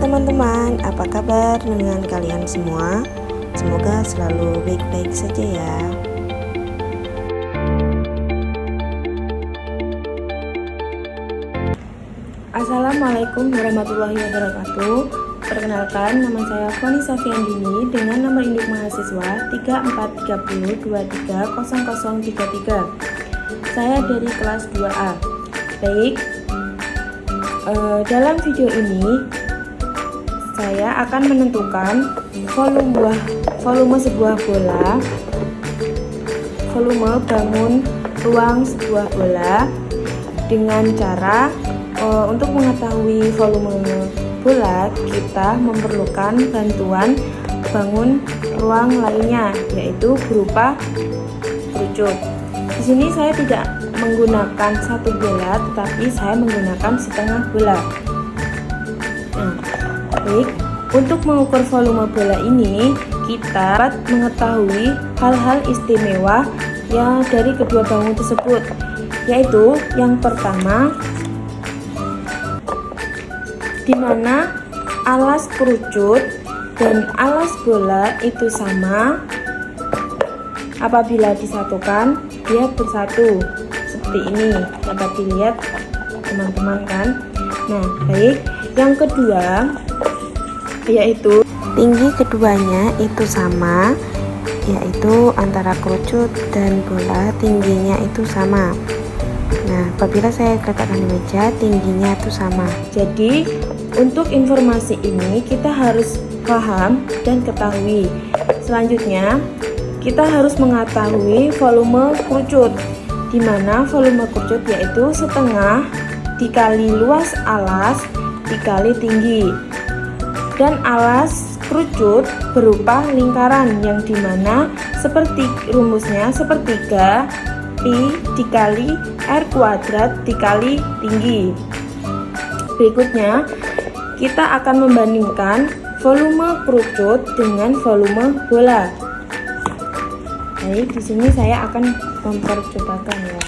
teman-teman, apa kabar dengan kalian semua? Semoga selalu baik-baik saja ya. Assalamualaikum warahmatullahi wabarakatuh. Perkenalkan, nama saya Foni Safiandini dengan nomor induk mahasiswa 3430230033. Saya dari kelas 2A. Baik, dalam video ini saya akan menentukan volume sebuah bola, volume bangun ruang sebuah bola dengan cara untuk mengetahui volume bola kita memerlukan bantuan bangun ruang lainnya, yaitu berupa kerucut. Di sini saya tidak menggunakan satu bola, tetapi saya menggunakan setengah bola. Baik, untuk mengukur volume bola ini kita dapat mengetahui hal-hal istimewa yang dari kedua bangun tersebut, yaitu yang pertama, di mana alas kerucut dan alas bola itu sama. Apabila disatukan, dia bersatu seperti ini, dapat dilihat teman-teman kan. Nah, baik, yang kedua yaitu tinggi keduanya itu sama, yaitu antara kerucut dan bola tingginya itu sama. Nah, apabila saya letakkan di meja, tingginya itu sama. Jadi untuk informasi ini kita harus paham dan ketahui. Selanjutnya kita harus mengetahui volume kerucut, di mana volume kerucut yaitu setengah dikali luas alas dikali tinggi. Dan alas kerucut berupa lingkaran yang dimana seperti rumusnya sepertiga pi dikali r kuadrat dikali tinggi. Berikutnya kita akan membandingkan volume kerucut dengan volume bola. Baik, di sini saya akan mempercobakan ya.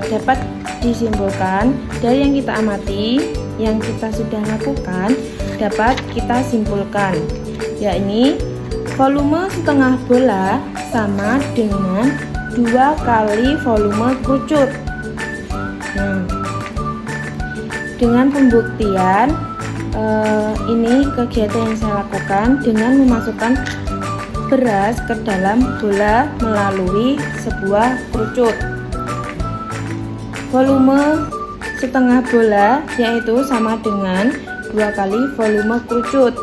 Dapat disimpulkan dari yang kita amati, yang kita sudah lakukan, dapat kita simpulkan, yakni volume setengah bola sama dengan 2 kali volume kerucut. Nah, dengan pembuktian ini kegiatan yang saya lakukan dengan memasukkan beras ke dalam bola melalui sebuah kerucut. Volume setengah bola yaitu sama dengan 2 kali volume kerucut,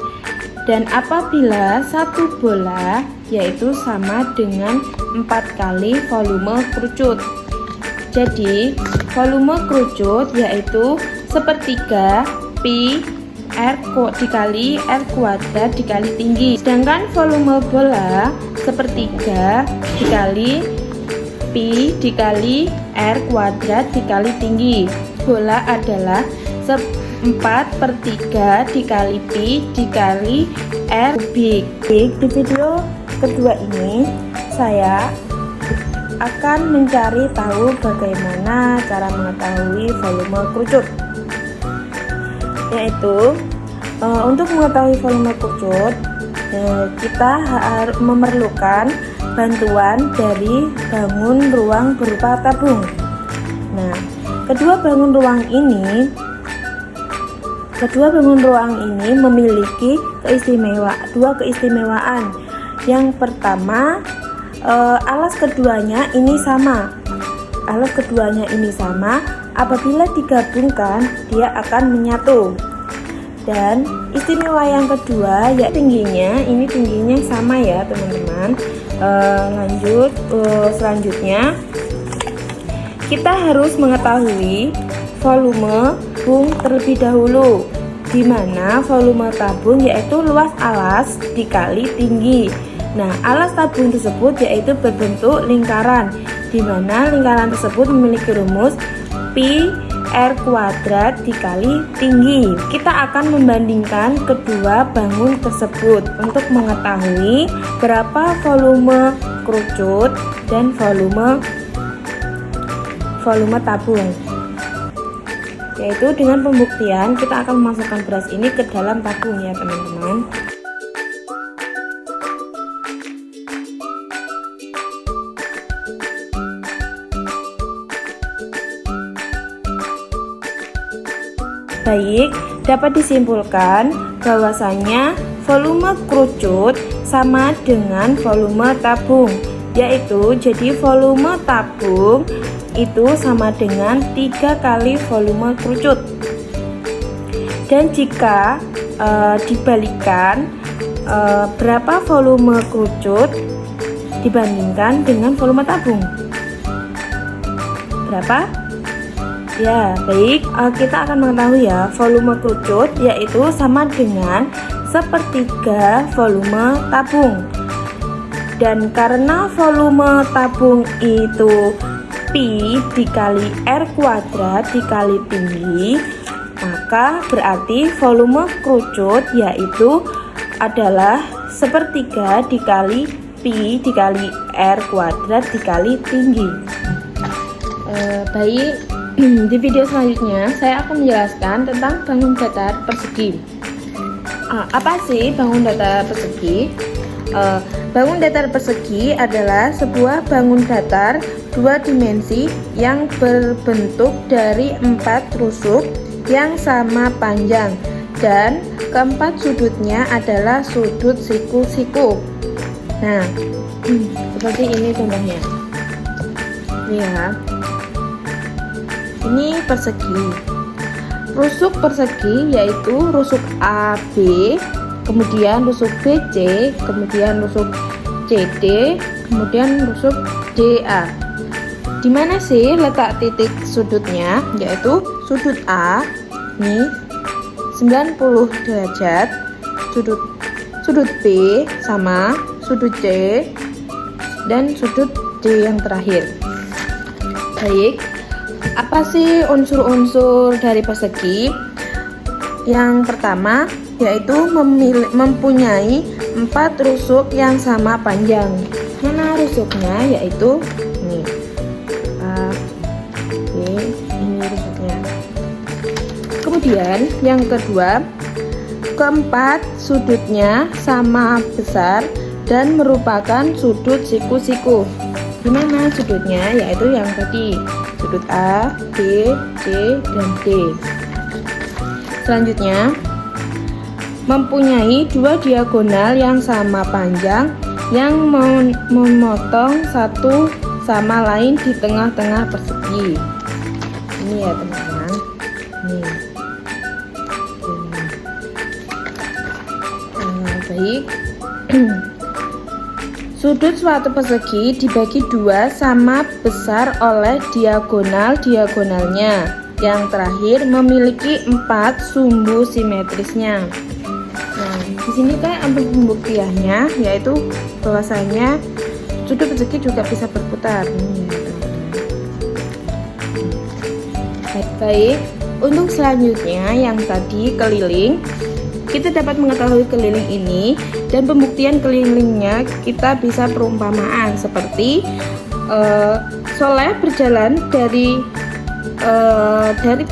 dan apabila satu bola yaitu sama dengan 4 kali volume kerucut. Jadi volume kerucut yaitu sepertiga pi r dikali r kuadrat dikali tinggi, sedangkan volume bola sepertiga dikali pi dikali r kuadrat dikali tinggi. Bola adalah 4/3 dikali pi dikali r kubik. Di video kedua ini saya akan mencari tahu bagaimana cara mengetahui volume kerucut, yaitu untuk mengetahui volume kerucut kita harus memerlukan bantuan dari bangun ruang berupa tabung. Nah, kedua bangun ruang ini memiliki dua keistimewaan. Yang pertama, alas keduanya ini sama. Apabila digabungkan dia akan menyatu. Dan istimewa yang kedua ya tingginya sama ya teman-teman. Selanjutnya kita harus mengetahui volume tabung terlebih dahulu, di mana volume tabung yaitu luas alas dikali tinggi. Nah, alas tabung tersebut yaitu berbentuk lingkaran, di mana lingkaran tersebut memiliki rumus pi R kuadrat dikali tinggi. Kita akan membandingkan kedua bangun tersebut untuk mengetahui berapa volume kerucut dan volume tabung. Yaitu dengan pembuktian kita akan memasukkan beras ini ke dalam tabung ya teman-teman. Baik, dapat disimpulkan bahwasanya volume kerucut sama dengan volume tabung, yaitu jadi volume tabung itu sama dengan 3 kali volume kerucut. Dan jika dibalikan berapa volume kerucut dibandingkan dengan volume tabung? Berapa? Ya, baik, kita akan mengetahui ya, volume kerucut yaitu sama dengan sepertiga volume tabung. Dan karena volume tabung itu pi dikali R kuadrat dikali tinggi, maka berarti volume kerucut yaitu adalah sepertiga dikali pi dikali R kuadrat dikali tinggi. Baik, di video selanjutnya saya akan menjelaskan tentang bangun datar persegi. Apa sih bangun datar persegi? Bangun datar persegi adalah sebuah bangun datar 2 dimensi yang berbentuk dari 4 rusuk yang sama panjang dan keempat sudutnya adalah sudut siku-siku. Nah, seperti ini contohnya. Ya. Ini persegi. Rusuk persegi yaitu rusuk AB, kemudian rusuk BC, kemudian rusuk CD, kemudian rusuk DA. Di mana sih letak titik sudutnya? Yaitu sudut A ini 90 derajat, sudut B sama sudut C, dan sudut D yang terakhir. Baik, apa sih unsur-unsur dari persegi? Yang pertama yaitu mempunyai 4 rusuk yang sama panjang. Mana rusuknya? Yaitu ini. Ini rusuknya. Kemudian yang kedua, keempat sudutnya sama besar dan merupakan sudut siku-siku. Di mana sudutnya? Yaitu yang tadi, sudut A, B, C, dan D. Selanjutnya, mempunyai 2 diagonal yang sama panjang yang memotong satu sama lain di tengah-tengah persegi. Ini ya teman-teman. Nih. Baik. Sudut suatu persegi dibagi 2 sama besar oleh diagonal-diagonalnya. Yang terakhir memiliki 4 sumbu simetrisnya. Nah, di sini kan ambil pembuktiannya, yaitu bahwasanya sudut persegi juga bisa berputar. Baik, untuk selanjutnya yang tadi keliling, kita dapat mengetahui keliling ini dan pembuktian kelilingnya kita bisa perumpamaan seperti soleh berjalan dari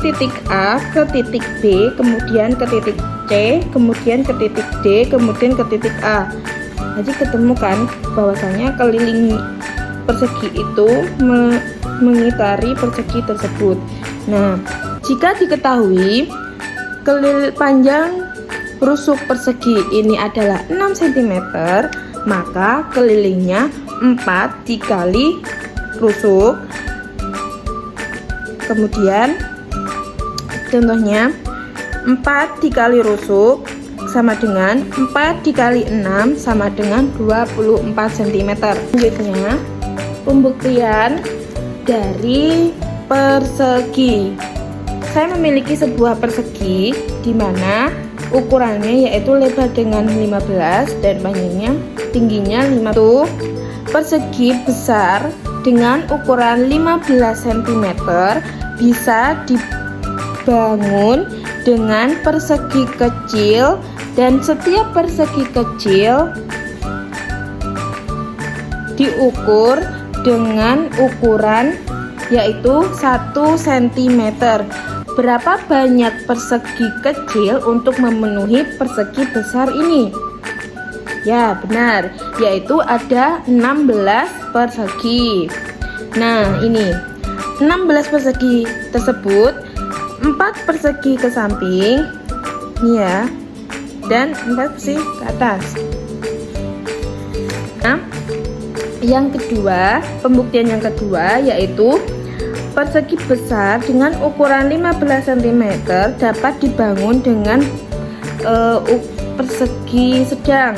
titik A ke titik B, kemudian ke titik C, kemudian ke titik D, kemudian ke titik A. Jadi ketemukan bahwasanya keliling persegi itu mengitari persegi tersebut. Nah, jika diketahui panjang rusuk persegi ini adalah 6 cm, maka kelilingnya 4 dikali rusuk. Kemudian contohnya 4 dikali rusuk sama dengan 4 dikali 6 sama dengan 24 cm. Selanjutnya pembuktian dari persegi. Saya memiliki sebuah persegi di mana ukurannya yaitu lebar dengan 15 dan panjangnya tingginya 5. Itu persegi besar dengan ukuran 15 cm bisa dibangun dengan persegi kecil dan setiap persegi kecil diukur dengan ukuran yaitu 1 cm. Berapa banyak persegi kecil untuk memenuhi persegi besar ini? Ya, benar, yaitu ada 16 persegi. Nah, ini 16 persegi tersebut 4 persegi ke samping ini ya, dan 4 persegi ke atas. Nah, yang kedua, pembuktian yang kedua yaitu persegi besar dengan ukuran 15 cm dapat dibangun dengan persegi sedang,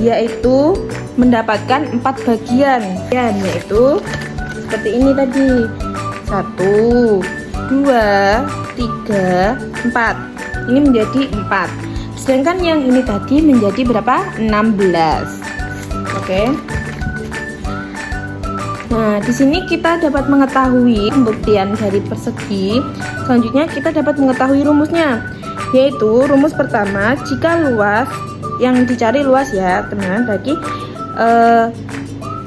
yaitu mendapatkan 4 bagian, yaitu seperti ini tadi, 1, 2, 3, 4. Ini menjadi 4. Sedangkan yang ini tadi menjadi berapa? 16. Oke. Nah, di sini kita dapat mengetahui pembuktian dari persegi. Selanjutnya kita dapat mengetahui rumusnya, yaitu rumus pertama, jika luas yang dicari luas ya teman, bagi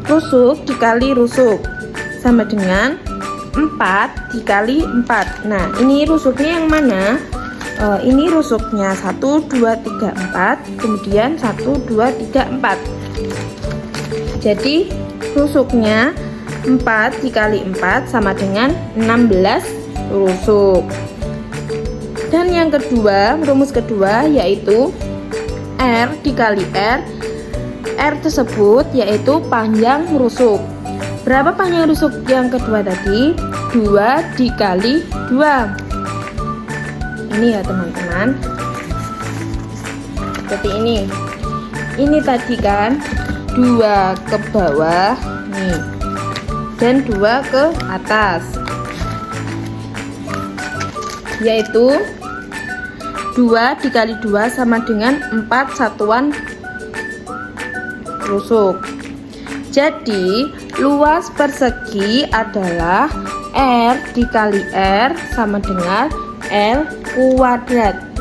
rusuk dikali rusuk sama dengan 4 dikali 4. Nah, ini rusuknya yang mana? Ini rusuknya 1, 2, 3, 4, kemudian 1, 2, 3, 4. Jadi rusuknya 4 dikali 4 sama dengan 16 rusuk. Dan yang kedua, rumus kedua yaitu R dikali R. R tersebut yaitu panjang rusuk. Berapa panjang rusuk yang kedua tadi? 2 dikali 2. Ini ya teman-teman, seperti ini. Ini tadi kan 2 ke bawah nih, dan 2 ke atas, yaitu 2 dikali 2 sama dengan 4 satuan rusuk. Jadi luas persegi adalah R dikali R sama dengan L kuadrat.